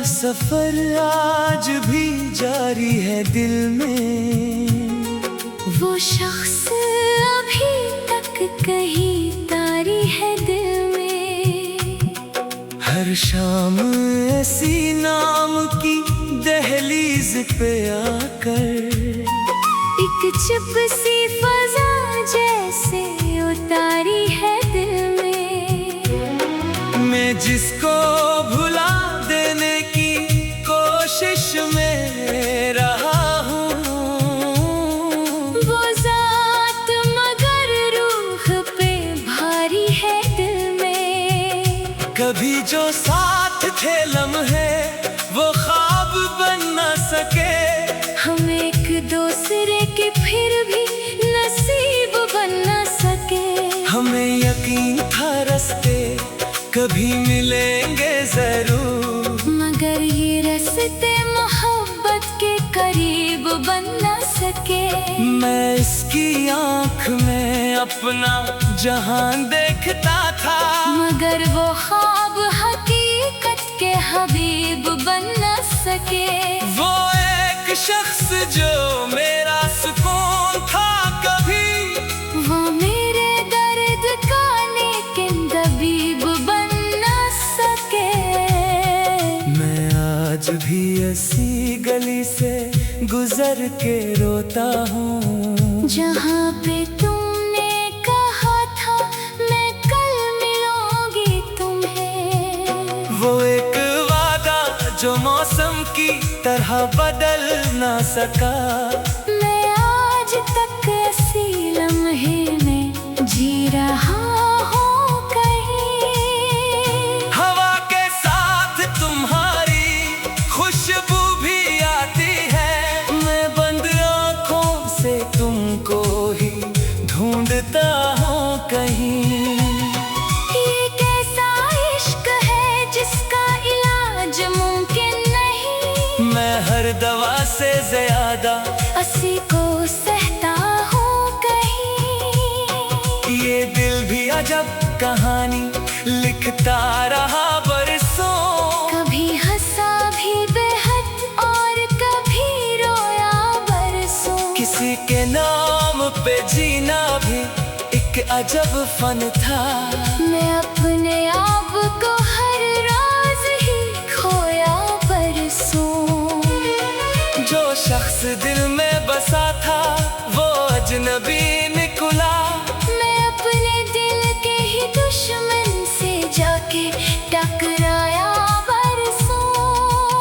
सफर आज भी जारी है दिल में। वो शख्स अभी तक कहीं तारी है दिल में। हर शाम ऐसी नाम की दहलीज पे आकर एक चुप सी फजा जैसे उतारी है दिल में। मैं जिसको भुला देने की कोशिश में रहा हूँ, वो जात मगर रूह पे भारी है दिल में। कभी जो साथ थे लम्हे वो ख्वाब बन न सके। हम एक दूसरे के फिर भी नसीब बन न सके। हमें यकीन था रास्ते कभी मिलेंगे जरूर, मगर ये रास्ते मोहब्बत के करीब बन न सके। मैं इसकी आँख में अपना जहान देखता था, मगर वो ख्वाब हकीकत के हबीब बन न सके। वो एक शख्स जो मेरा सुकून था कभी, वो मेरे दर्द का लेकिन दबीब बन न सके। मैं आज भी ऐसी गली से गुजर के रोता हूँ, जहाँ पे तुमने कहा था मैं कल मिलूंगी तुम्हें। वो एक वादा जो मौसम की तरह बदल ना सका। मैं आज तक इसी लम्हे में जी रहा हूँ कहीं। हवा के साथ तुम्हारी खुशबू भी आती है, मैं बंद आँखों से तुमको ही ढूंढता हूँ कहीं। ये कैसा इश्क है जिसका इलाज मुमकिन नहीं। मैं हर दवा से ज्यादा अस्सी को सहता हूँ कहीं। ये दिल भी अजब कहानी लिखता रहा बरसों। कभी हंसा भी बेहद और कभी रोया बरसों। किसी के नाम पे जीना भी एक अजब फन था। मैं अपने आप को हर रोज ही खोया बरसों। जो शख्स दिल में बसा था वो अजनबी निकला। मैं अपने दिल के ही दुश्मन से जाके टकराया बरसों।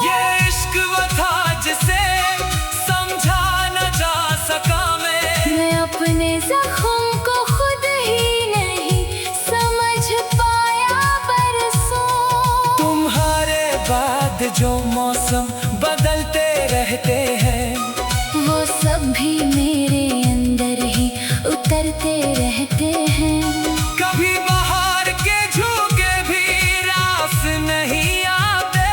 ये इश्क वो था जिसे समझा न जा सका मैं अपने जख्म को खुद ही नहीं समझ पाया बरसों। तुम्हारे बाद जो मौसम बदलते रहते हैं, वो सब भी मेरे अंदर ही उतरते रहते हैं। कभी बाहर के झोंके भी रास नहीं आते।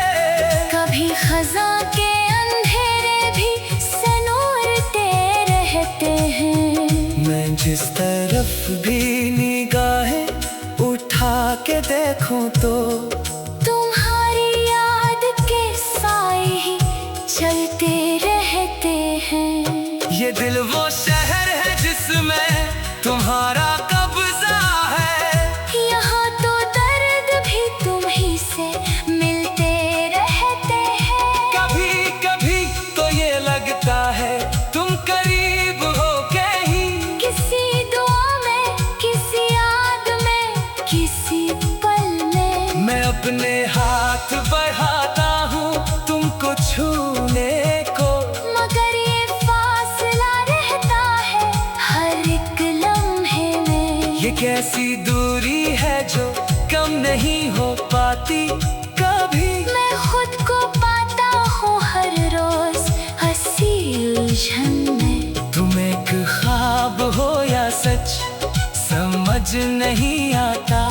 कभी खजा के अंधेरे भी सनोरते रहते हैं। मैं जिस तरफ भी निगाहें उठा के देखूं तो तुम्हारी याद के साए ही चलते रहते हैं। ये दिल वो शहर है जिसमें तुम्हारा कब्जा है। यहाँ तो दर्द भी तुम ही से मिलते रहते हैं। कभी कभी तो ये लगता है तुम करीब हो के ही, किसी दुआ में, किसी याद में, किसी पल में। मैं अपने हाथ बढ़ाता हूँ तुमको छूने को, मगर ये फासला रहता है हर एक लम्हे में। ये कैसी दूरी है जो कम नहीं हो पाती कभी। मैं खुद को पाता हूँ हर रोज हंसी उलझन में। तुम एक ख्वाब हो या सच समझ नहीं आता।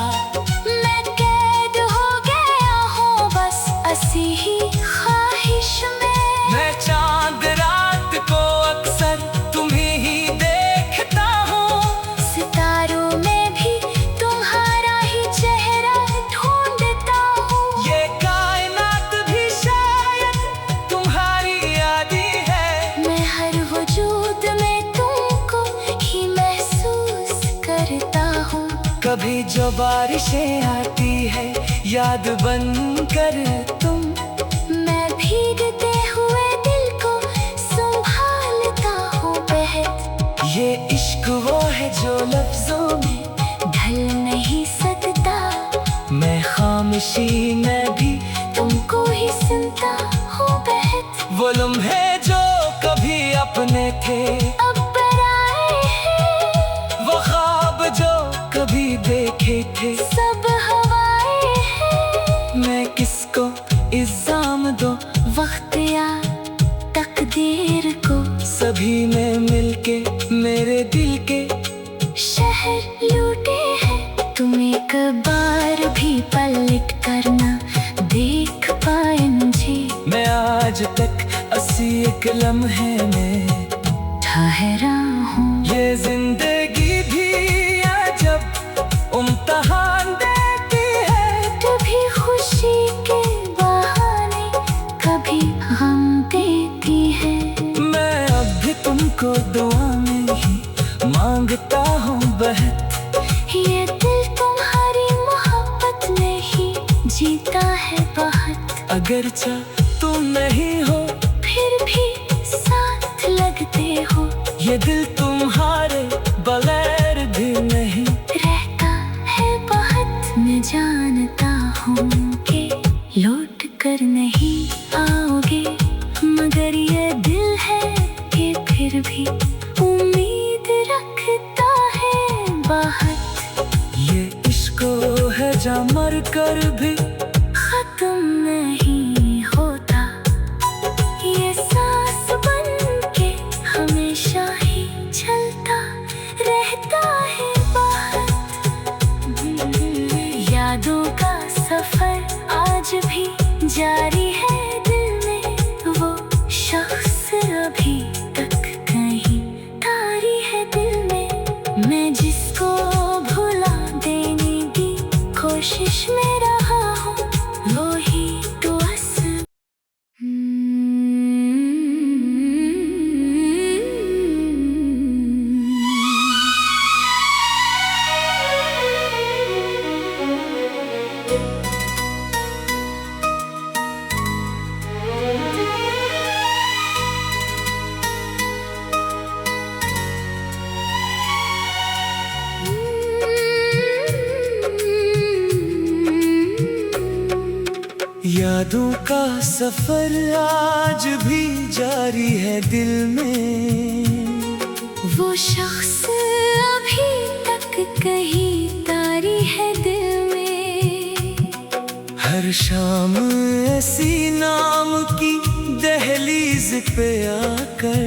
मैं कैद हो गया हूँ बस हंसी ही ख्वाहिश में। मैं चांद रात को अक्सर तुम्हें ही देखता हूँ, सितारों में भी तुम्हारा ही चेहरा ढूंढता हूँ। ये कायनात भी शायद जो बारिशें आती है याद बनकर तुम, मैं भीगते हुए दिल को संभालता हूँ बहत। ये इश्क वो है जो लफ्जों में ढल नहीं सकता, मैं खामोशी में भी तुमको ही सुनता हूँ बहत। वो लम्हे जो कभी अपने थे अब पराए हैं, वो ख्वाब जो कभी देखे थे सब हवाएं हैं। मैं किसको इल्जाम दूं, वक्त या तकदीर को, सभी ने मिलके मेरे दिल के शहर लूटे हैं। तुम एक बार भी पलट कर ना देख पाए मुझे, मैं आज तक 81 लम्हे में ठहरा हूँ। ये जिंदगी भी अजब इम्तिहान देती है, कभी खुशी के बहाने कभी गम देती है। मैं अब भी तुमको दुआ में ही मांगता हूँ बहत। ये दिल तुम्हारी मोहब्बत में ही जीता है बहुत। अगरचा तुम नहीं हो फिर भी साथ लगते हो, ये दिल तुम्हारे बगैर भी नहीं रहता है बहुत। मैं जानता हूँ कि लौट कर नहीं आओगे, मगर ये दिल है कि फिर भी उम्मीद रखता है बहुत। ये इश्क है जा मर कर भी खत्म नहीं होता, ये सांस बन के हमेशा ही चलता रहता है बहुत। यादों का सफर आज भी जारी है दिल में, वो शख्स अभी तक कहीं तारी है दिल में। मैं जिसको भुला देने की कोशिश में रहा हूँ, वो ही तो असल। यादों का सफर आज भी जारी है दिल में, वो शख्स अभी तक कहीं तारी है दिल में। हर शाम ऐसी नाम की दहलीज पे आकर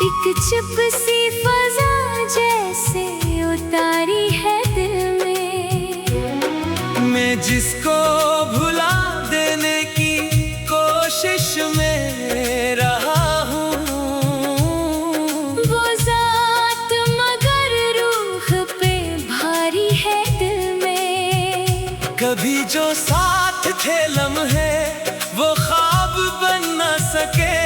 एक चुप सी फजा जैसे उतारी है दिल में। मैं जिसको भुला देने की कोशिश में रहा हूँ, वो जात मगर रूह पे भारी है दिल में। कभी जो साथ थे लम्हे वो ख्वाब बन न सके,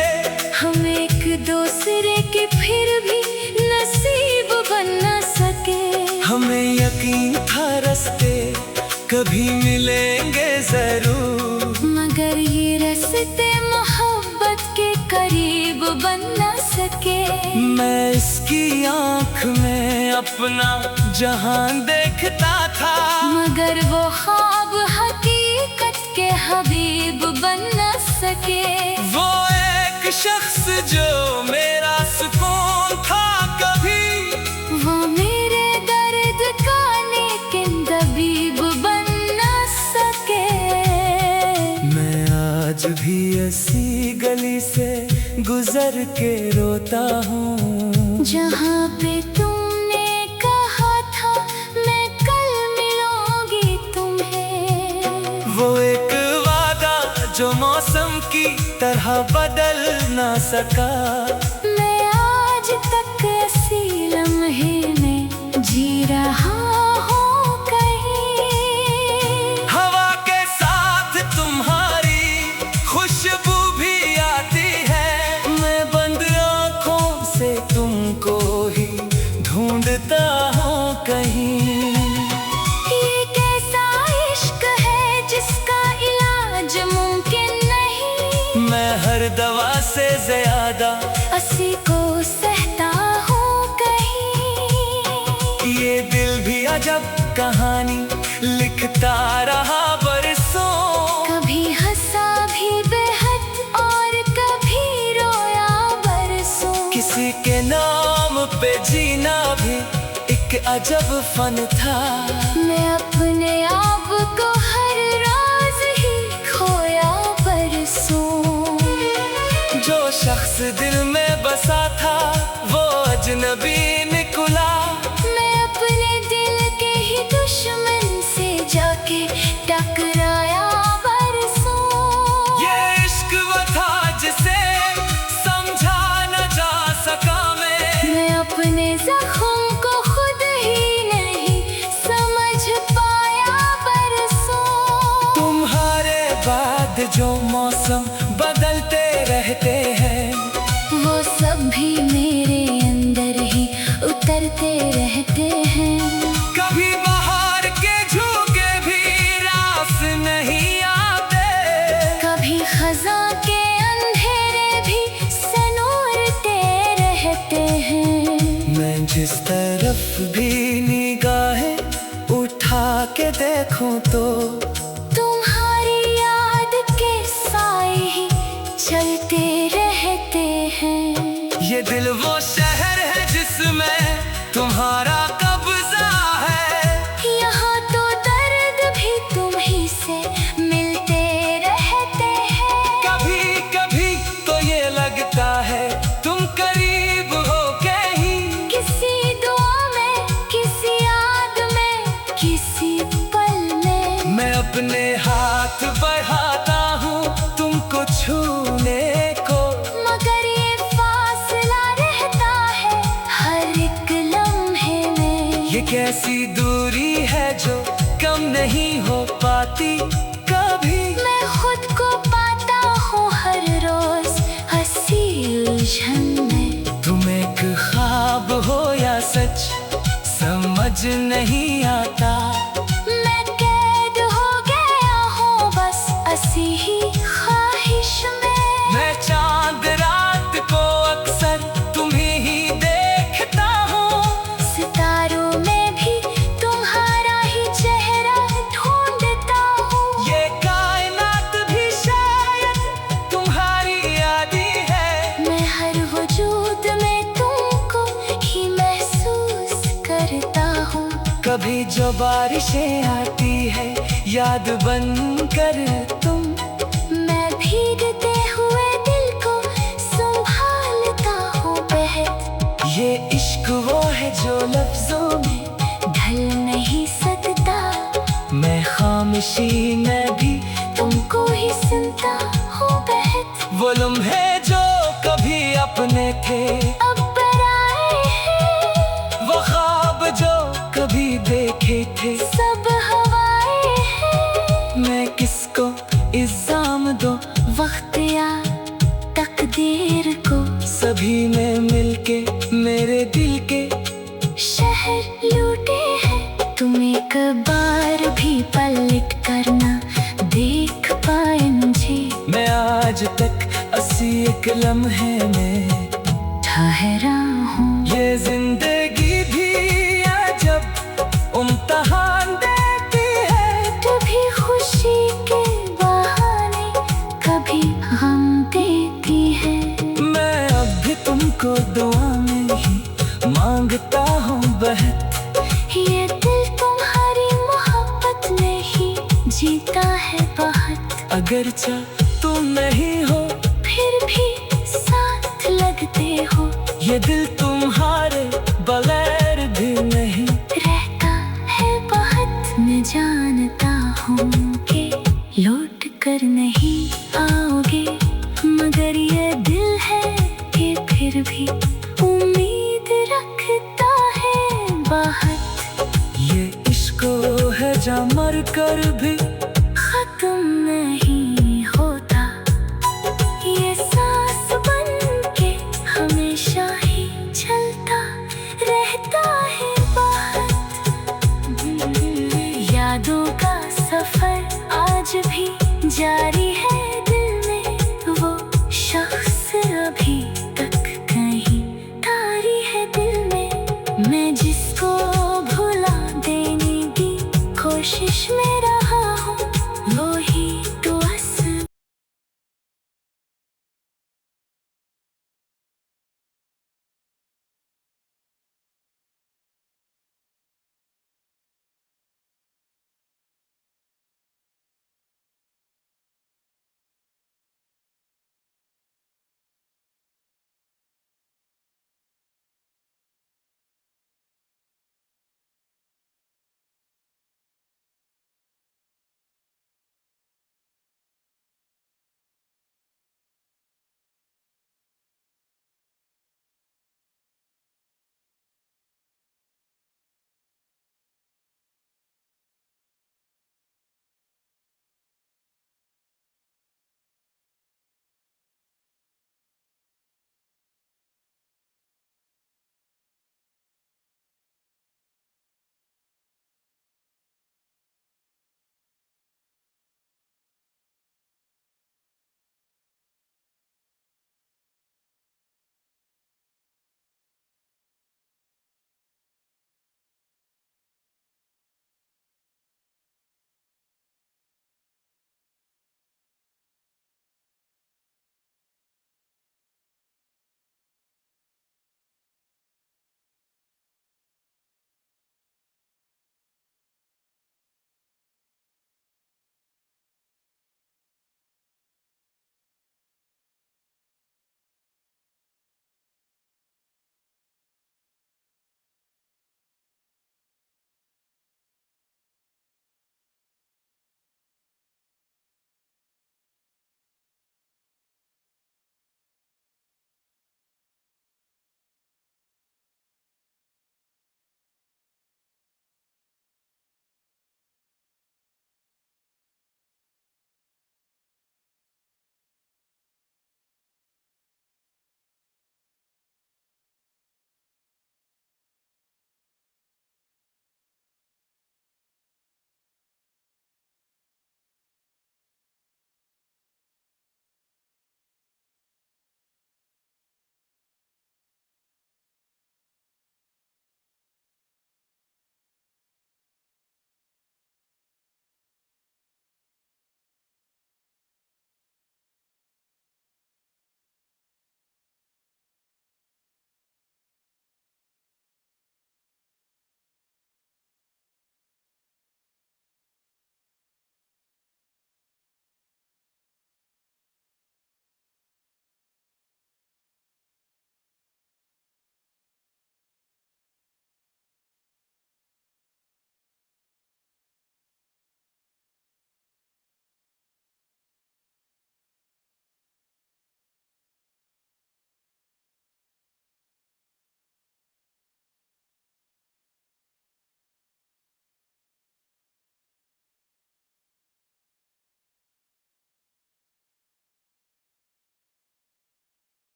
हम एक दूसरे के फिर भी नसीब बन न सके। हमें यकीन था रास्ते कभी मिलेंगे जरूर, मगर ये रास्ते मोहब्बत के करीब बन न सके। मैं इसकी आँख में अपना जहान देखता था, मगर वो ख्वाब हकीकत के हबीब बन न सके। वो एक शख्स जो मेरा सुकून था कभी, वो मेरे दर्द का लेकिन तबीब बन न सके। मैं आज भी ऐसी गली से गुजर के रोता हूँ, जहाँ पे तुमने कहा था मैं कल मिलूंगी तुम्हें। वो एक वादा जो मौसम की तरह बदल ना सका। मैं आज तक ऐसी लम्हे में जी रहा हूँ कहीं। हवा के साथ तुम्हारी खुशबू भी आती है, मैं बंद आँखों से तुमको ही ढूंढता हूँ कहीं। रोता रहा बरसों। कभी हंसा भी बेहद और कभी रोया बरसों। किसी के नाम पे जीना भी एक अजब फन था। मैं अपने आप को हर रोज ही खोया बरसों। जो शख्स दिल में बसा था वो अजनबी निकला। मैं अपने दिल के ही दुश्मन से जाके टकराया बरसों। ये इश्क वो था जिसे समझा न जा सका मैं अपने जख्म को खुद ही नहीं समझ पाया बरसों। तुम्हारे बाद जो मौसम बदलते रहते हैं वो सब भी मेरे अंदर ही उतरते रहते हैं। कभी बाहर के झोंके भी रास नहीं आते। कभी खज़ां के अंधेरे भी सनोरते रहते हैं। मैं जिस तरफ भी निगाहें उठा के देखूं तो तुम्हारी याद के साए ही चलते रहते हैं। ये दिल वो शहर है जिसमें तुम्हारा कब्जा है। यहाँ तो दर्द भी तुम ही से मिलते रहते हैं। कभी कभी तो ये लगता है तुम करीब हो कहीं। किसी दुआ में, किसी याद में, किसी पल में। मैं अपने हाथ बढ़ाता हूँ तुमको छूने को। मगर ये फासला रहता है हर एक लम्हे में। ये कैसी दूरी है जो कम नहीं हो पाती कभी। मैं खुद को पाता हूँ हर रोज हंसी उलझन में। तुम एक ख्वाब हो या सच समझ नहीं आता। मैं कैद हो गया हूँ बस ऐसी ही ख्वाहिश में। मैं चांद रात को अक्सर तुम्हें ही देखता हूँ। सितारों में भी तुम्हारा ही चेहरा ढूंढता हूँ। ये कायनात भी शायद तुम्हारी यादी है। मैं हर वजूद में तुमको ही महसूस करता हूँ। कभी जो बारिशें आती है याद बन कर तुम। मैं भीगते हुए दिल को संभालता हूँ बहत। ये इश्क वो है जो लफ्जों में ढल नहीं सकता। मैं खामोशी में भी तुमको ही सुनता हूँ बहत। वो लम्हे जो कभी अपने थे अब पराए हैं। वो ख्वाब जो कभी देखे थे सब हवाएं हैं। मैं किसको इल्जाम दो वक्त या तकदीर को। सभी में मिलके मेरे दिल के शहर लूटे हैं। तुम एक बार भी पलट कर ना देख पाए मुझे। मैं आज तक एक लम्हे में ठहरा हूँ। ये जिंदगी भी अजब इम्तिहान देती है। कभी खुशी के बहाने कभी गम देती है। मैं अब भी तुमको दुआ में ही मांगता हूँ बहत। ये दिल तुम्हारी मोहब्बत में ही जीता है बहुत। अगरचे तुम नहीं हो फिर भी साथ लगते हो। ये दिल तुम्हारे बगैर भी नहीं रहता है बहुत। मैं जानता हूँ कि लौट कर नहीं आओगे, मगर ये दिल है कि फिर भी उम्मीद रखता है बहुत। ये इश्क है जा मर कर भी